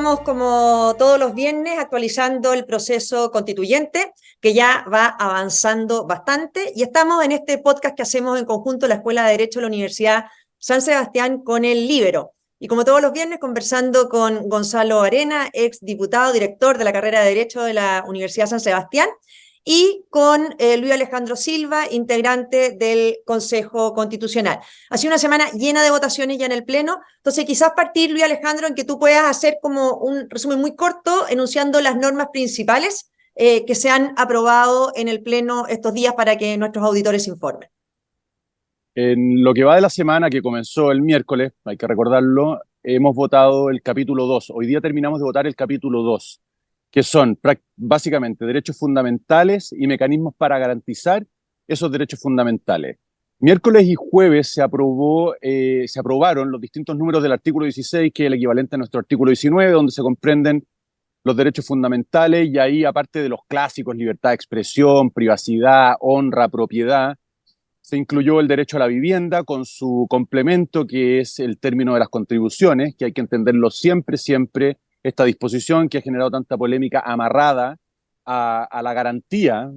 estamos como todos los viernes actualizando el proceso constituyente que ya va avanzando bastante y estamos en este podcast que hacemos en conjunto la Escuela de Derecho de la Universidad San Sebastián con el Líbero. Y como todos los viernes conversando con Gonzalo Arena, ex diputado, director de la carrera de Derecho de la Universidad San Sebastián, y con Luis Alejandro Silva, integrante del Consejo Constitucional. Ha sido una semana llena de votaciones ya en el Pleno, entonces quizás partir, Luis Alejandro, en que tú puedas hacer como un resumen muy corto, enunciando las normas principales que se han aprobado en el Pleno estos días para que nuestros auditores se informen. En lo que va de la semana, que comenzó el miércoles, hay que recordarlo, hemos votado el capítulo 2. Hoy día terminamos de votar el capítulo 2, que son básicamente derechos fundamentales y mecanismos para garantizar esos derechos fundamentales. Miércoles y jueves se aprobaron los distintos números del artículo 16, que es el equivalente a nuestro artículo 19, donde se comprenden los derechos fundamentales, y ahí, aparte de los clásicos, libertad de expresión, privacidad, honra, propiedad, se incluyó el derecho a la vivienda con su complemento, que es el término de las contribuciones, que hay que entenderlo siempre, esta disposición que ha generado tanta polémica amarrada a la garantía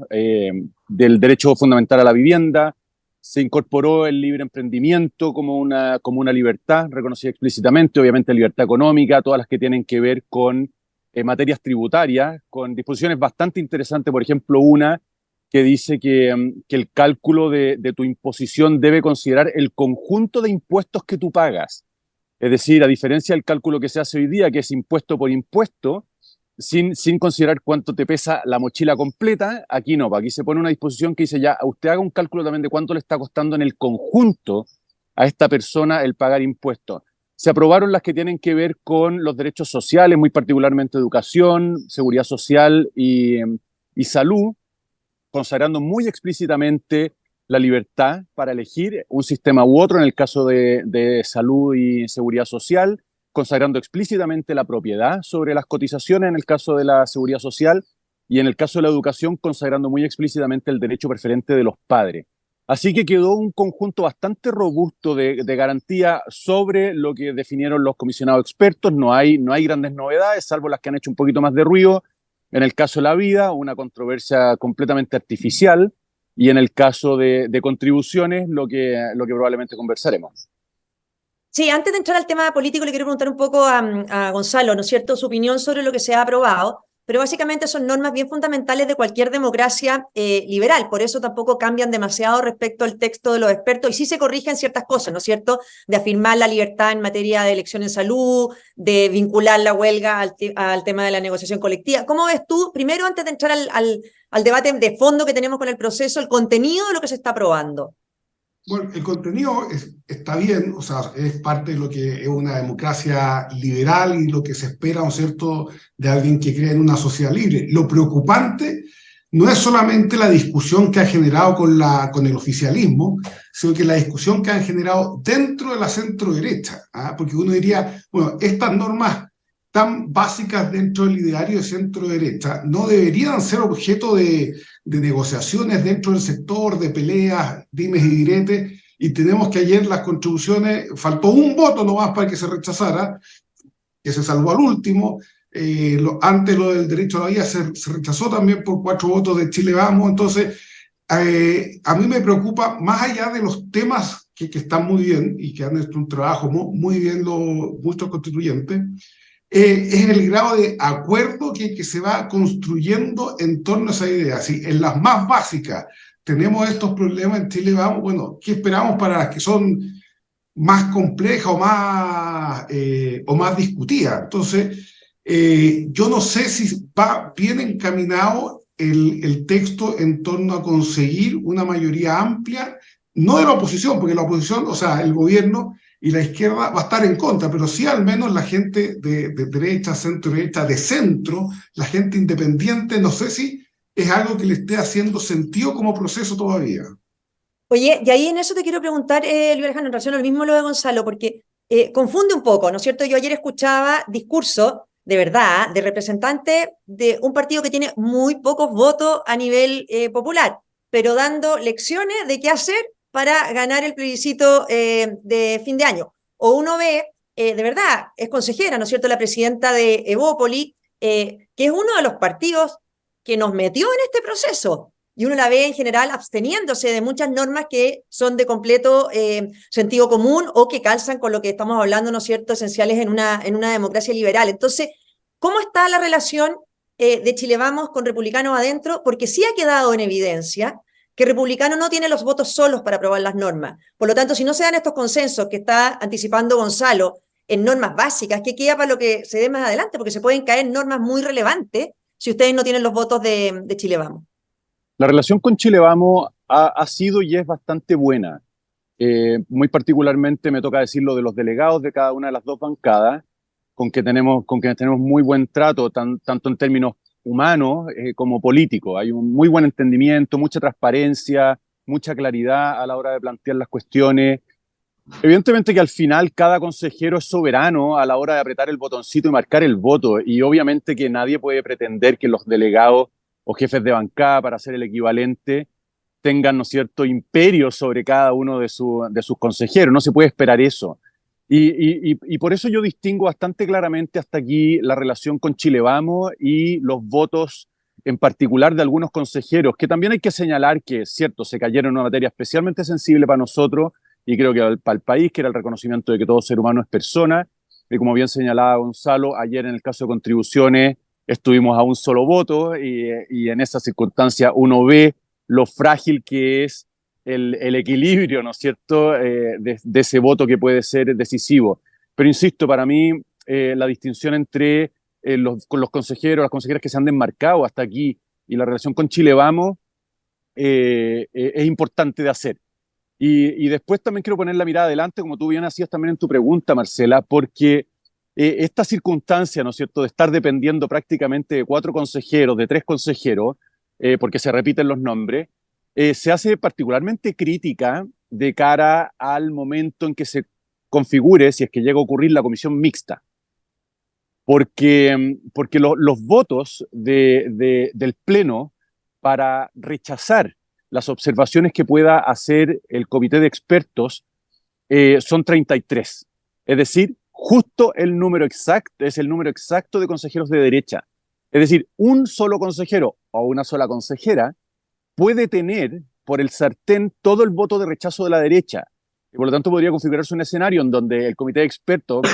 del derecho fundamental a la vivienda. Se incorporó el libre emprendimiento como una libertad reconocida explícitamente, obviamente libertad económica, todas las que tienen que ver con materias tributarias, con disposiciones bastante interesantes, por ejemplo, una que dice que el cálculo de tu imposición debe considerar el conjunto de impuestos que tú pagas. Es decir, a diferencia del cálculo que se hace hoy día, que es impuesto por impuesto, sin considerar cuánto te pesa la mochila completa, aquí no, aquí se pone una disposición que dice ya, usted haga un cálculo también de cuánto le está costando en el conjunto a esta persona el pagar impuestos. Se aprobaron las que tienen que ver con los derechos sociales, muy particularmente educación, seguridad social y salud, consagrando muy explícitamente la libertad para elegir un sistema u otro en el caso de salud y seguridad social, consagrando explícitamente la propiedad sobre las cotizaciones en el caso de la seguridad social, y en el caso de la educación consagrando muy explícitamente el derecho preferente de los padres. Así que quedó un conjunto bastante robusto de garantía sobre lo que definieron los comisionados expertos. No hay grandes novedades, salvo las que han hecho un poquito más de ruido. En el caso de la vida, una controversia completamente artificial, y en el caso de contribuciones, lo que probablemente conversaremos. Sí, antes de entrar al tema político, le quiero preguntar un poco a Gonzalo, ¿no es cierto?, su opinión sobre lo que se ha aprobado, pero básicamente son normas bien fundamentales de cualquier democracia liberal, por eso tampoco cambian demasiado respecto al texto de los expertos, y sí se corrigen ciertas cosas, ¿no es cierto?, de afirmar la libertad en materia de elección en salud, de vincular la huelga al tema de la negociación colectiva. ¿Cómo ves tú, primero, antes de entrar al debate de fondo que tenemos con el proceso, el contenido de lo que se está aprobando? Bueno, el contenido está bien, o sea, es parte de lo que es una democracia liberal y lo que se espera, ¿no es cierto?, de alguien que cree en una sociedad libre. Lo preocupante no es solamente la discusión que ha generado con el oficialismo, sino que la discusión que han generado dentro de la centro-derecha, ¿ah? Porque uno diría, bueno, estas normas tan básicas dentro del ideario de centro-derecha no deberían ser objeto de negociaciones dentro del sector, de peleas, dimes y diretes, y tenemos que ayer las contribuciones, faltó un voto nomás para que se rechazara, que se salvó al último. Antes lo del derecho a la vida se rechazó también por 4 votos de Chile Vamos. Entonces, a mí me preocupa, más allá de los temas que están muy bien y que han hecho un trabajo muy bien muchos constituyentes, es el grado de acuerdo que se va construyendo en torno a esa idea. Si en las más básicas tenemos estos problemas en Chile Vamos, bueno, ¿qué esperamos para las que son más complejas o más discutidas? Entonces, yo no sé si va bien encaminado el texto en torno a conseguir una mayoría amplia, no de la oposición, porque la oposición, o sea, el gobierno y la izquierda va a estar en contra, pero sí al menos la gente de derecha, centro-derecha, de centro, la gente independiente, no sé si es algo que le esté haciendo sentido como proceso todavía. Oye, y ahí en eso te quiero preguntar, Luis Alejandro, en relación al mismo lo de Gonzalo, porque confunde un poco, ¿no es cierto? Yo ayer escuchaba discurso, de verdad, de representantes de un partido que tiene muy pocos votos a nivel popular, pero dando lecciones de qué hacer para ganar el plebiscito de fin de año. O uno ve de verdad, es consejera, ¿no es cierto?, la presidenta de Evópoli, que es uno de los partidos que nos metió en este proceso. Y uno la ve en general absteniéndose de muchas normas que son de completo sentido común o que calzan con lo que estamos hablando, ¿no es cierto?, esenciales en una democracia liberal. Entonces, ¿cómo está la relación de Chile Vamos con Republicanos adentro? Porque sí ha quedado en evidencia que Republicano no tiene los votos solos para aprobar las normas. Por lo tanto, si no se dan estos consensos que está anticipando Gonzalo en normas básicas, ¿qué queda para lo que se dé más adelante? Porque se pueden caer normas muy relevantes si ustedes no tienen los votos de Chile Vamos. La relación con Chile Vamos ha sido y es bastante buena. Muy particularmente me toca decirlo de los delegados de cada una de las dos bancadas, con quienes tenemos muy buen trato, tanto en términos humanos como políticos. Hay un muy buen entendimiento, mucha transparencia, mucha claridad a la hora de plantear las cuestiones. Evidentemente que al final cada consejero es soberano a la hora de apretar el botoncito y marcar el voto, y obviamente que nadie puede pretender que los delegados o jefes de bancada, para hacer el equivalente, tengan, ¿no es cierto?, imperio sobre cada uno de sus consejeros. No se puede esperar eso. Y por eso yo distingo bastante claramente hasta aquí la relación con Chile Vamos y los votos en particular de algunos consejeros, que también hay que señalar que, cierto, se cayeron en una materia especialmente sensible para nosotros y creo que para el país, que era el reconocimiento de que todo ser humano es persona. Y como bien señalaba Gonzalo, ayer en el caso de contribuciones estuvimos a un solo voto y en esa circunstancia uno ve lo frágil que es el equilibrio, ¿no es cierto?, de ese voto que puede ser decisivo. Pero insisto, para mí la distinción entre con los consejeros, las consejeras que se han desmarcado hasta aquí y la relación con Chile Vamos es importante de hacer. Y después también quiero poner la mirada adelante, como tú bien hacías también en tu pregunta, Marcela, porque esta circunstancia, ¿no es cierto?, de estar dependiendo prácticamente de 4 consejeros, de 3 consejeros, porque se repiten los nombres, se hace particularmente crítica de cara al momento en que se configure, si es que llega a ocurrir, la comisión mixta. Porque los votos del Pleno para rechazar las observaciones que pueda hacer el comité de expertos son 33. Es decir, justo el número exacto, es el número exacto de consejeros de derecha. Es decir, un solo consejero o una sola consejera puede tener por el sartén todo el voto de rechazo de la derecha. Y por lo tanto podría configurarse un escenario en donde el comité de expertos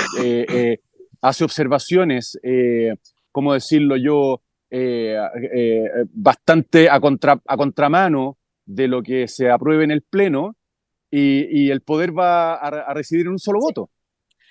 hace observaciones, ¿cómo decirlo yo?, bastante a contramano de lo que se apruebe en el Pleno, y el poder va a residir en un solo voto.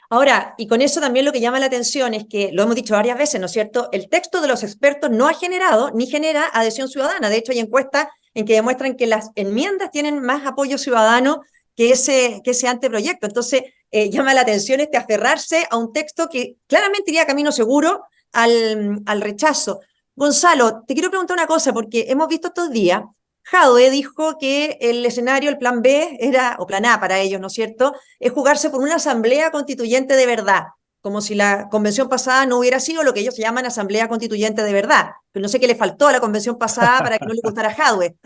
Ahora, y con eso también lo que llama la atención es que, lo hemos dicho varias veces, ¿no es cierto?, el texto de los expertos no ha generado ni genera adhesión ciudadana. De hecho, hay encuestas en que demuestran que las enmiendas tienen más apoyo ciudadano que ese anteproyecto. Entonces, llama la atención aferrarse a un texto que claramente iría camino seguro al rechazo. Gonzalo, te quiero preguntar una cosa, porque hemos visto estos días, Jadwe dijo que el escenario, el plan B, o plan A para ellos, ¿no es cierto?, es jugarse por una asamblea constituyente de verdad, como si la convención pasada no hubiera sido lo que ellos llaman asamblea constituyente de verdad. Pero no sé qué le faltó a la convención pasada para que no le gustara a Jadwe.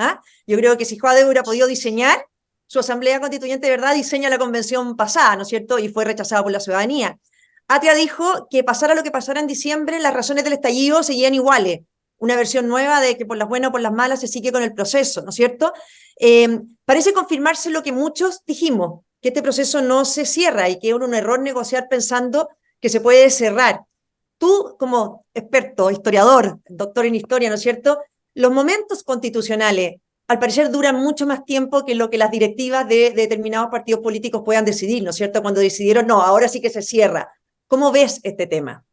Yo creo que si Jadwe hubiera podido diseñar su asamblea constituyente de verdad, diseña la convención pasada, ¿no es cierto?, y fue rechazada por la ciudadanía. Atria dijo que pasara lo que pasara en diciembre, las razones del estallido seguían iguales. Una versión nueva de que por las buenas o por las malas se sigue con el proceso, ¿no es cierto? Parece confirmarse lo que muchos dijimos, que este proceso no se cierra y que es un error negociar pensando que se puede cerrar. Tú, como experto, historiador, doctor en historia, ¿no es cierto?, los momentos constitucionales, al parecer, duran mucho más tiempo que lo que las directivas de determinados partidos políticos puedan decidir, ¿no es cierto?, cuando decidieron, no, ahora sí que se cierra. ¿Cómo ves este tema?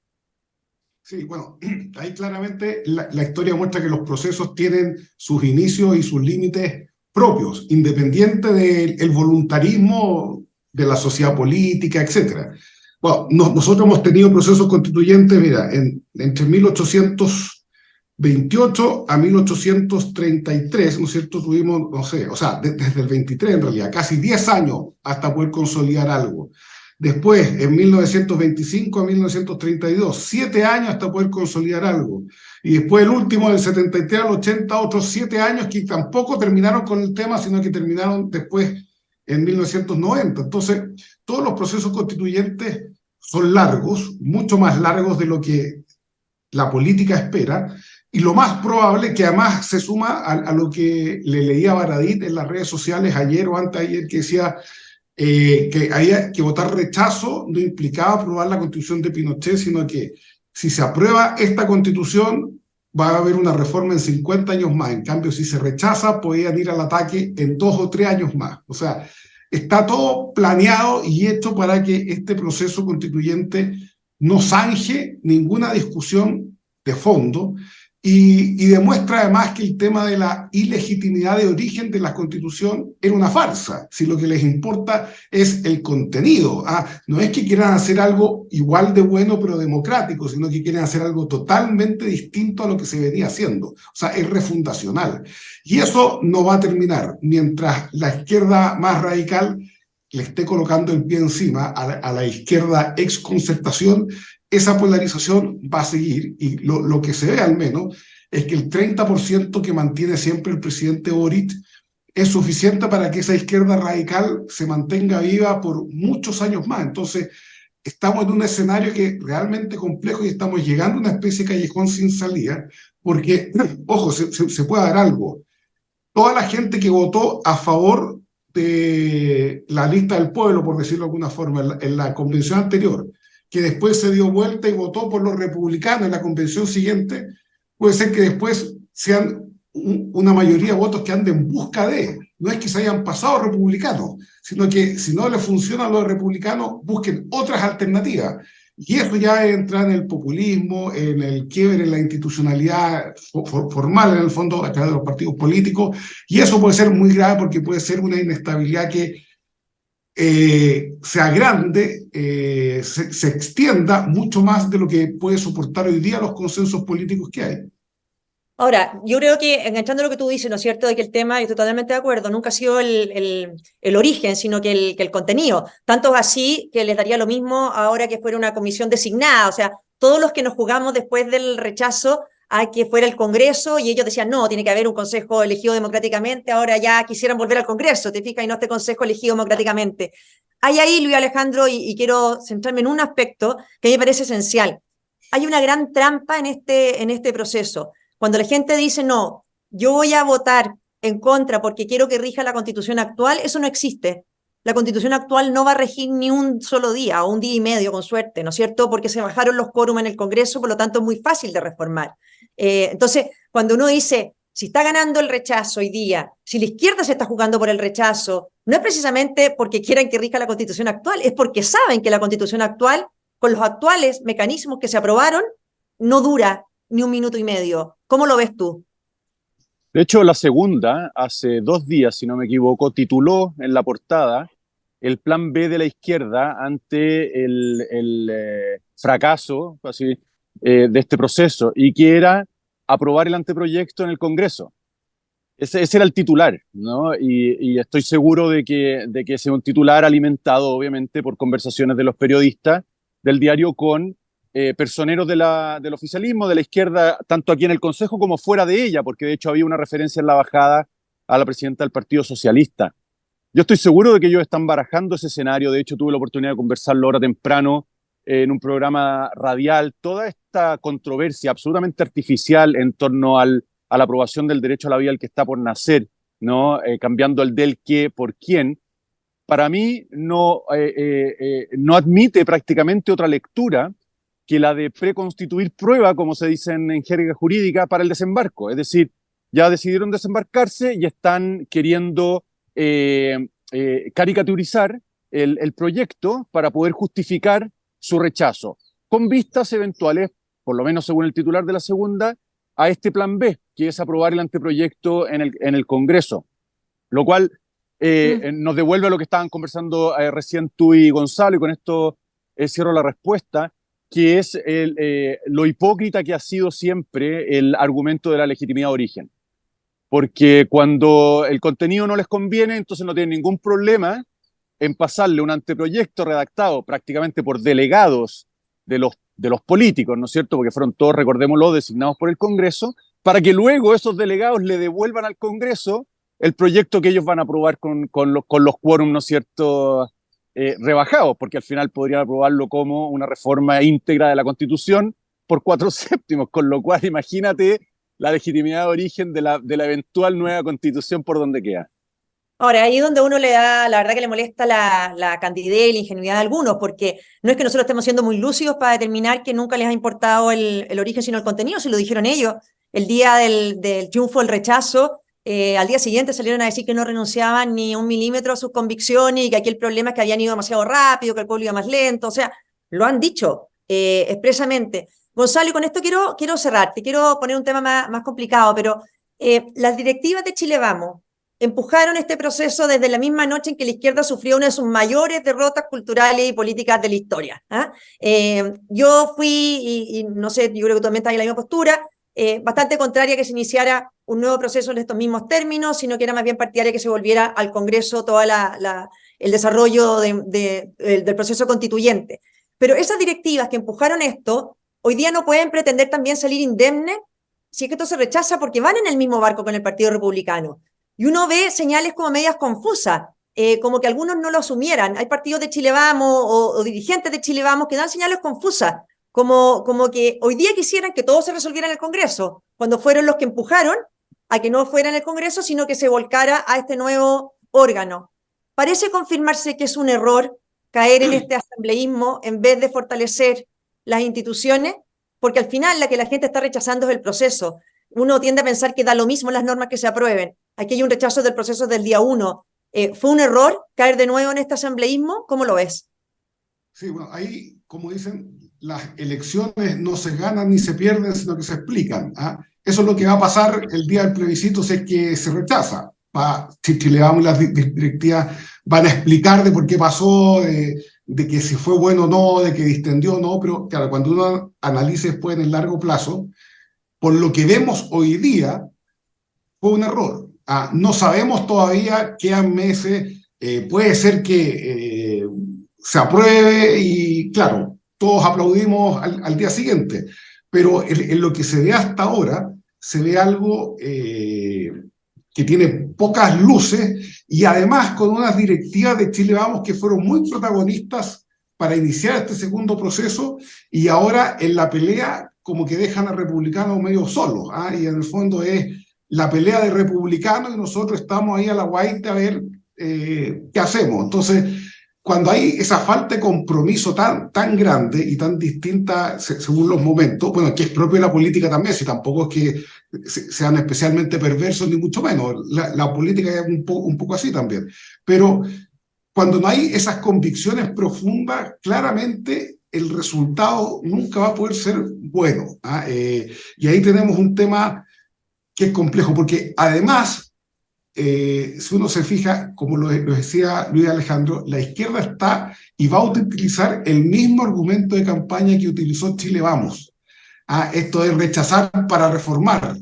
Sí, bueno, ahí claramente la historia muestra que los procesos tienen sus inicios y sus límites propios, independiente del voluntarismo de la sociedad política, etc. Bueno, nosotros hemos tenido procesos constituyentes, mira, entre 1828 a 1833, ¿no es cierto? Tuvimos, no sé, o sea, desde el 23 en realidad, casi 10 años hasta poder consolidar algo. Después, en 1925 a 1932, 7 años hasta poder consolidar algo. Y después el último, del 73 al 80, otros 7 años que tampoco terminaron con el tema, sino que terminaron después en 1990. Entonces, todos los procesos constituyentes son largos, mucho más largos de lo que la política espera, y lo más probable que además se suma a lo que le leía a Baradit en las redes sociales ayer o anteayer, que decía que había que votar rechazo no implicaba aprobar la constitución de Pinochet, sino que si se aprueba esta constitución va a haber una reforma en 50 años más. En cambio, si se rechaza, podían ir al ataque en 2 o 3 años más. O sea, está todo planeado y hecho para que este proceso constituyente no zanje ninguna discusión de fondo y demuestra además que el tema de la ilegitimidad de origen de la Constitución era una farsa, si lo que les importa es el contenido. No es que quieran hacer algo igual de bueno pero democrático, sino que quieren hacer algo totalmente distinto a lo que se venía haciendo. O sea, es refundacional. Y eso no va a terminar mientras la izquierda más radical le esté colocando el pie encima a la izquierda ex concertación. Esa polarización va a seguir y lo que se ve al menos es que el 30% que mantiene siempre el presidente Boric es suficiente para que esa izquierda radical se mantenga viva por muchos años más. Entonces, estamos en un escenario que es realmente complejo y estamos llegando a una especie de callejón sin salida, porque, ojo, se puede dar algo. Toda la gente que votó a favor de la lista del pueblo, por decirlo de alguna forma, en la convención anterior, que después se dio vuelta y votó por los republicanos en la convención siguiente, puede ser que después sean una mayoría de votos que anden en busca de, no es que se hayan pasado republicanos, sino que si no les funcionan los republicanos, busquen otras alternativas. Y eso ya entra en el populismo, en el quiebre en la institucionalidad formal, en el fondo, a través de los partidos políticos, y eso puede ser muy grave porque puede ser una inestabilidad que se agrande, se extienda mucho más de lo que puede soportar hoy día los consensos políticos que hay. Ahora, yo creo que, enganchando lo que tú dices, ¿no es cierto?, de que el tema, yo estoy totalmente de acuerdo, nunca ha sido el origen, sino que el contenido. Tanto es así que les daría lo mismo ahora que fuera una comisión designada. O sea, todos los que nos jugamos después del rechazo a que fuera el Congreso, y ellos decían, no, tiene que haber un consejo elegido democráticamente, ahora ya quisieran volver al Congreso, ¿te fijas? Y no este consejo elegido democráticamente. Hay ahí, Luis Alejandro, y quiero centrarme en un aspecto que a mí me parece esencial. Hay una gran trampa en este proceso. Cuando la gente dice, no, yo voy a votar en contra porque quiero que rija la Constitución actual, eso no existe. La Constitución actual no va a regir ni un solo día o un día y medio, con suerte, ¿no es cierto? Porque se bajaron los quórum en el Congreso, por lo tanto es muy fácil de reformar. Entonces, cuando uno dice, si está ganando el rechazo hoy día, si la izquierda se está jugando por el rechazo, no es precisamente porque quieran que rija la Constitución actual, es porque saben que la Constitución actual, con los actuales mecanismos que se aprobaron, no dura ni un minuto y medio. ¿Cómo lo ves tú? De hecho, la segunda, hace 2 días, si no me equivoco, tituló en la portada el plan B de la izquierda ante el fracaso así, de este proceso, y que era aprobar el anteproyecto en el Congreso. Ese era el titular, ¿no? Y estoy seguro de que ese es un titular alimentado, obviamente, por conversaciones de los periodistas del diario con personeros del oficialismo, de la izquierda, tanto aquí en el Consejo como fuera de ella, porque de hecho había una referencia en la bajada a la presidenta del Partido Socialista. Yo estoy seguro de que ellos están barajando ese escenario. De hecho, tuve la oportunidad de conversarlo ahora temprano en un programa radial. Toda esta controversia absolutamente artificial en torno a la aprobación del derecho a la vida al que está por nacer, ¿no? Cambiando el del qué por quién, para mí no admite prácticamente otra lectura que la de preconstituir prueba, como se dice en jerga jurídica, para el desembarco. Es decir, ya decidieron desembarcarse y están queriendo caricaturizar el proyecto para poder justificar su rechazo, con vistas eventuales, por lo menos según el titular de la segunda, a este plan B, que es aprobar el anteproyecto en el Congreso, lo cual nos devuelve a lo que estaban conversando recién tú y Gonzalo, y con esto cierro la respuesta, que es lo hipócrita que ha sido siempre el argumento de la legitimidad de origen. Porque cuando el contenido no les conviene, entonces no tienen ningún problema en pasarle un anteproyecto redactado prácticamente por delegados de los políticos, ¿no es cierto? Porque fueron todos, recordémoslo, designados por el Congreso, para que luego esos delegados le devuelvan al Congreso el proyecto que ellos van a aprobar con los quórum, ¿no es cierto?, rebajados, porque al final podrían aprobarlo como una reforma íntegra de la Constitución por 4/7, con lo cual imagínate la legitimidad de origen de la eventual nueva Constitución por donde queda. Ahora, ahí es donde uno le da, la verdad que le molesta la candidez y la ingenuidad de algunos, porque no es que nosotros estemos siendo muy lúcidos para determinar que nunca les ha importado el origen, sino el contenido, si lo dijeron ellos. El día del triunfo, el rechazo, al día siguiente salieron a decir que no renunciaban ni un milímetro a sus convicciones y que aquí el problema es que habían ido demasiado rápido, que el pueblo iba más lento, o sea, lo han dicho expresamente. Gonzalo, y con esto quiero cerrar, te quiero poner un tema más complicado, pero las directivas de Chile Vamos empujaron este proceso desde la misma noche en que la izquierda sufrió una de sus mayores derrotas culturales y políticas de la historia. Yo fui, y no sé, yo creo que tú también estás en la misma postura, bastante contraria a que se iniciara un nuevo proceso en estos mismos términos, sino que era más bien partidaria que se volviera al Congreso todo el desarrollo del proceso constituyente. Pero esas directivas que empujaron esto, hoy día no pueden pretender también salir indemnes si es que esto se rechaza porque van en el mismo barco con el Partido Republicano. Y uno ve señales como medias confusas, como que algunos no lo asumieran. Hay partidos de Chile Vamos o dirigentes de Chile Vamos que dan señales confusas, como que hoy día quisieran que todo se resolviera en el Congreso, cuando fueron los que empujaron a que no fuera en el Congreso, sino que se volcara a este nuevo órgano. Parece confirmarse que es un error caer en este asambleísmo en vez de fortalecer las instituciones, porque al final la que la gente está rechazando es el proceso. Uno tiende a pensar que da lo mismo las normas que se aprueben. Aquí hay un rechazo del proceso del día 1. ¿Fue un error caer de nuevo en este asambleísmo? ¿Cómo lo ves? Sí, bueno, ahí, como dicen, las elecciones no se ganan ni se pierden, sino que se explican. Eso es lo que va a pasar el día del plebiscito si es que se rechaza. Si Chile Vamos y las directivas van a explicar de por qué pasó, de que si fue bueno o no, de que distendió o no, pero claro, cuando uno analice después en el largo plazo, por lo que vemos hoy día, fue un error. No sabemos todavía, quedan meses, puede ser que se apruebe y claro, todos aplaudimos al día siguiente, pero en lo que se ve hasta ahora, se ve algo que tiene pocas luces y además con unas directivas de Chile Vamos que fueron muy protagonistas para iniciar este segundo proceso y ahora en la pelea como que dejan a republicanos medio solos, y en el fondo es la pelea de republicanos y nosotros estamos ahí a la guaita a ver qué hacemos. Entonces, cuando hay esa falta de compromiso tan grande y tan distinta según los momentos, bueno, que es propio de la política también, si tampoco es que sean especialmente perversos ni mucho menos, la política es un poco así también, pero cuando no hay esas convicciones profundas, claramente el resultado nunca va a poder ser bueno. Y ahí tenemos un tema que es complejo, porque además, si uno se fija, como lo decía Luis Alejandro, la izquierda está y va a utilizar el mismo argumento de campaña que utilizó Chile Vamos. Esto es rechazar para reformar.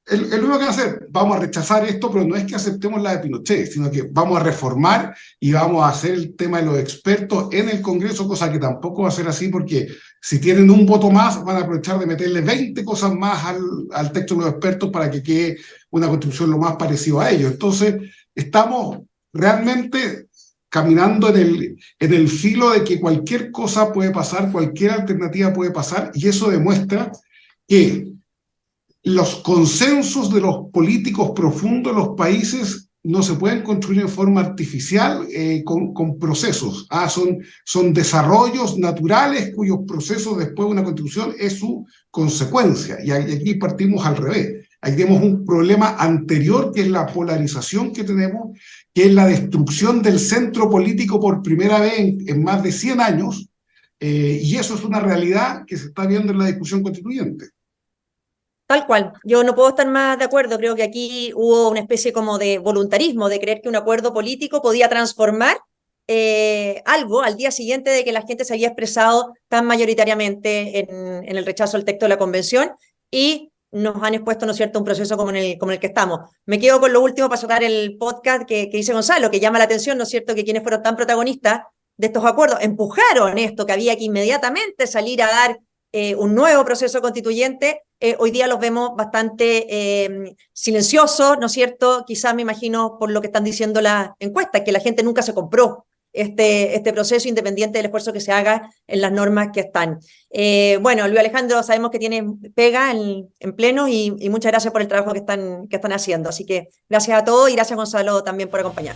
Es lo mismo que hacer, vamos a rechazar esto, pero no es que aceptemos la de Pinochet, sino que vamos a reformar y vamos a hacer el tema de los expertos en el Congreso, cosa que tampoco va a ser así, porque si tienen un voto más, van a aprovechar de meterle 20 cosas más al texto de los expertos para que quede una constitución lo más parecido a ellos. Entonces, estamos realmente caminando en el filo de que cualquier cosa puede pasar, cualquier alternativa puede pasar, y eso demuestra que los consensos de los políticos profundos de los países no se pueden construir en forma artificial con procesos. Son desarrollos naturales cuyos procesos después de una constitución es su consecuencia. Y aquí partimos al revés. Aquí tenemos un problema anterior que es la polarización que tenemos, que es la destrucción del centro político por primera vez en más de 100 años, y eso es una realidad que se está viendo en la discusión constituyente. Tal cual, yo no puedo estar más de acuerdo, creo que aquí hubo una especie como de voluntarismo, de creer que un acuerdo político podía transformar algo al día siguiente de que la gente se había expresado tan mayoritariamente en el rechazo al texto de la convención y nos han expuesto, ¿no es cierto?, un proceso como el que estamos. Me quedo con lo último para cerrar el podcast que dice Gonzalo, que llama la atención, ¿no es cierto?, que quienes fueron tan protagonistas de estos acuerdos empujaron esto, que había que inmediatamente salir a dar un nuevo proceso constituyente. Hoy día los vemos bastante silenciosos, ¿no es cierto? Quizás me imagino por lo que están diciendo las encuestas, que la gente nunca se compró este proceso independiente del esfuerzo que se haga en las normas que están. Bueno, Luis Alejandro, sabemos que tiene pega en pleno y muchas gracias por el trabajo que están haciendo. Así que gracias a todos y gracias, Gonzalo, también por acompañar.